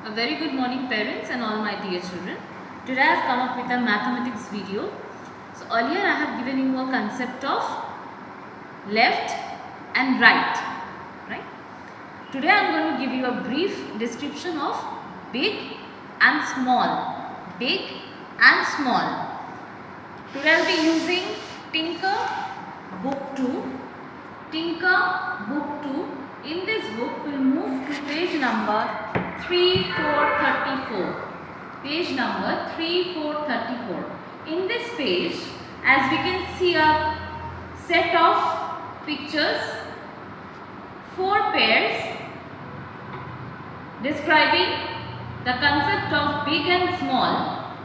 A very good morning parents and all my dear children. Today I have come up with a mathematics video. So earlier I have given you a concept of left and right. Today I am going to give you a brief description of big and small. Big and small. Today I will be using Tinker book 2. Tinker book 2. In this book we will move to page number 3434. Page number 3434. In this page, as we can see a set of pictures, 4 pairs describing the concept of big and small.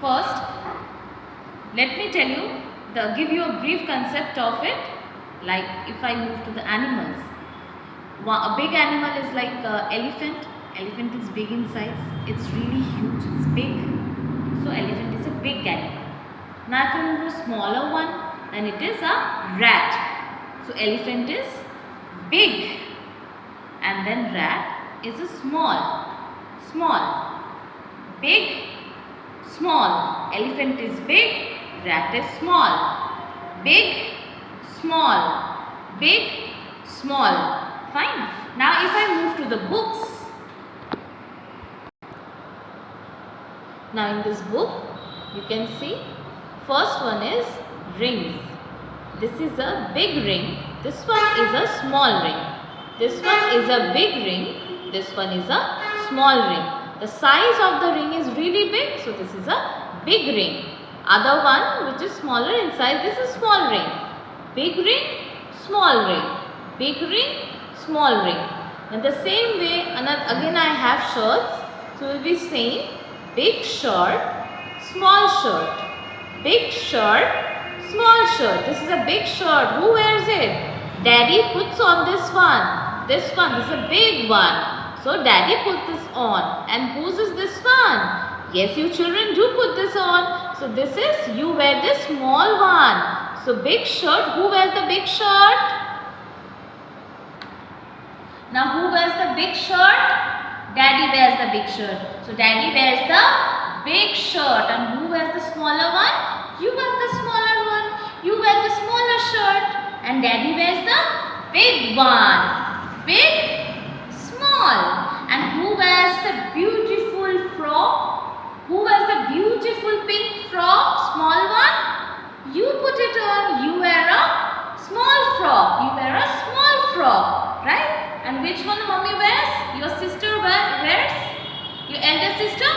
First, let me tell you, give you a brief concept of it. Like if I move to the animals, a big animal is like elephant. Elephant is big in size. It's really huge. It's big. So elephant is a big animal. Now if I move to a smaller one, then it is a rat. So elephant is big, and then rat is a small. Small. Big. Small. Elephant is big. Rat is small. Big. Small. Big. Small. Fine. Now if I move to the books. Now in this book you can see first one is rings. This is a big ring. This one is a small ring. This one is a big ring. This one is a small ring. The size of the ring is really big. So this is a big ring. Other one which is smaller in size, this is small ring. Big ring, small ring. Big ring, small ring. In the same way, again I have shirts. So we will be saying big shirt, small shirt. Big shirt, small shirt. This is a big shirt. Who wears it? Daddy puts on this one. This one. This is a big one. So daddy put this on. And whose is this one? Yes, you children do put this on. So this is, you wear this small one. So big shirt. Who wears the big shirt? Now who wears the big shirt? Daddy wears the big shirt. So daddy wears the big shirt. And who wears the smaller one? You wear the smaller one. You wear the smaller shirt. And daddy wears the big one. Big, small. And who wears the beautiful frock? Who wears the beautiful pink frock? Small one? You put it on. You wear a small frock. You wear a small frock. Right? And which one mommy wears? Your sister wears? Your elder sister?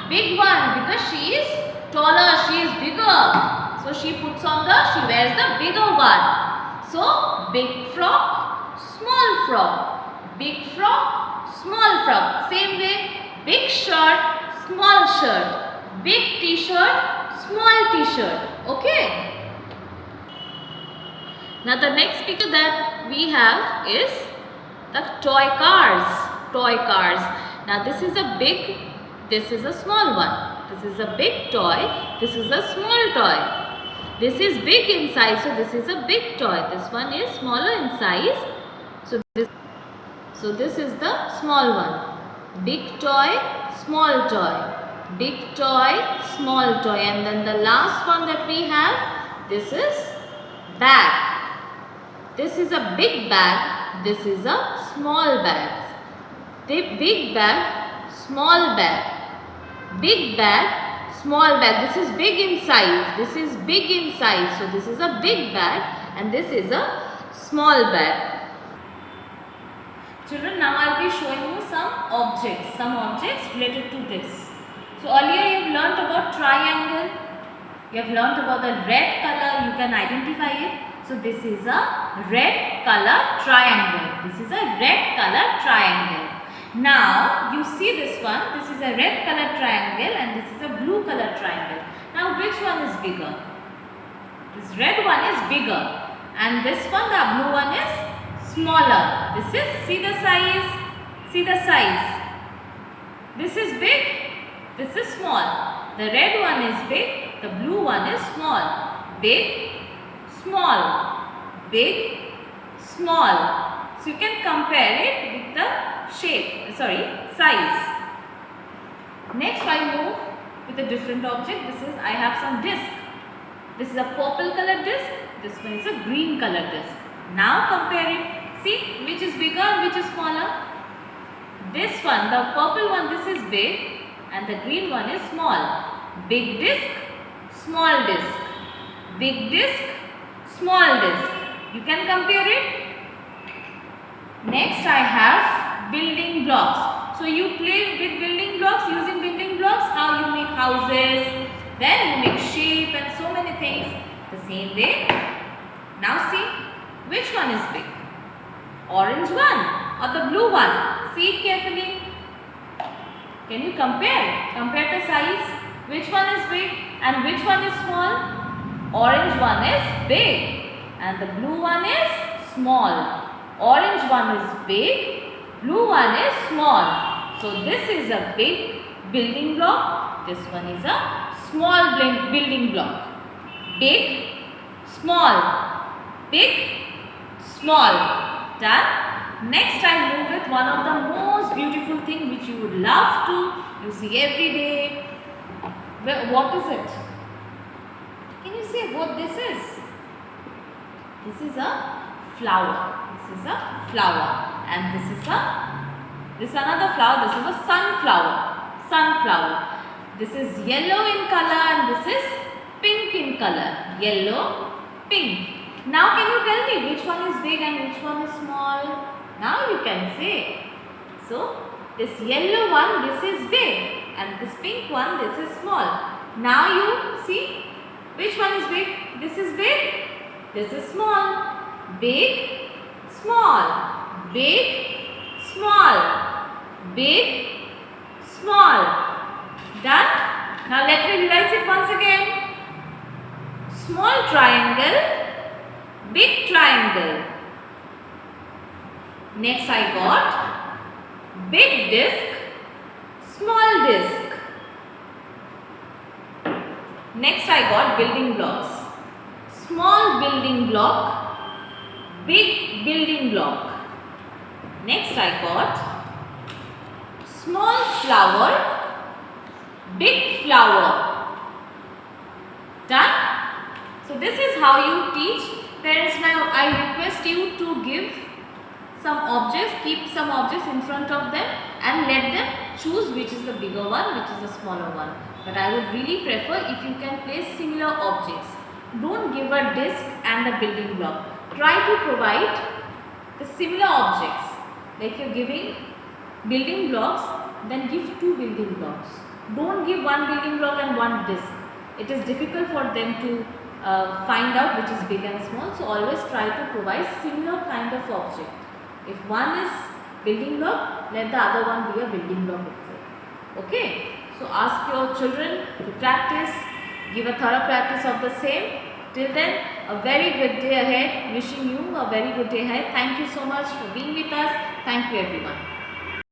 Big one, because she is taller, she is bigger. So she wears the bigger one. So big frock, small frock. Big frock, small frock. Same way, big shirt, small shirt. Big t-shirt, small t-shirt. Okay. Now the next picture that we have is the toy cars. Toy cars. Now this is a big, this is a small one. This is a big toy. This is a small toy. This is big in size, so this is a big toy. This one is smaller in size. So this is the small one. Big toy, small toy. Big toy, small toy. And then the last one that we have, this is bag. This is a big bag. This is a small bag. The big bag, small bag. Big bag, small bag. This is big in size. This is big in size. So this is a big bag and this is a small bag. Children, now I will be showing you some objects related to this. So earlier you have learnt about triangle. You have learnt about the red color. You can identify it. So this is a red color triangle. This is a red color triangle. Now you see this one. This is a red color triangle and this is a blue color triangle. Now which one is bigger? This red one is bigger and this one, the blue one, is smaller. This is, see the size. See the size. This is big. This is small. The red one is big. The blue one is small. Big, small, big, small. So you can compare it with the size. Next I move with a different object. I have some disc. This is a purple color disc. This one is a green color disc. Now compare it. See which is bigger and which is smaller. This one, the purple one, this is big and the green one is small. Big disc, small disc. Big disc, small disc. You can compare it. Next I have building blocks. So you play with building blocks, using building blocks, how you make houses, then you make shape and so many things. The same way. Now see, which one is big? Orange one or the blue one? See it carefully. Can you compare? Compare the size. Which one is big and which one is small? Orange one is big and the blue one is small. Orange one is big, blue one is small. So this is a big building block. This one is a small building block. Big, small, big, small. Done. Next I move with one of the most beautiful thing which you would love to you see every day. What is it? Can you say what this is? This is a flower. This is a flower and this is another flower. This is a sunflower. Sunflower. This is yellow in color and this is pink in color. Yellow, pink. Now can you tell me which one is big and which one is small? Now you can say. So this yellow one, this is big and this pink one, this is small. Now you see which one is big? This is big. This is small. Big, small, big, small, big, small. Done? Now let me revise it once again. Small triangle, big triangle. Next I got big disc, small disc. Next I got building blocks. Small building block, big building block. Next I got small flower, big flower. Done? So this is how you teach. Parents, now I request you to give some objects, keep some objects in front of them and let them choose which is the bigger one, which is the smaller one. But I would really prefer if you can place similar objects. Don't give a disc and a building block. Try to provide the similar objects. Like you're giving building blocks, then give two building blocks. Don't give one building block and one disc. It is difficult for them to find out which is big and small. So always try to provide similar kind of object. If one is building block, let the other one be a building block itself. Okay. So ask your children to practice. Give a thorough practice of the same. Till then, a very good day ahead. Wishing you a very good day ahead. Thank you so much for being with us. Thank you everyone.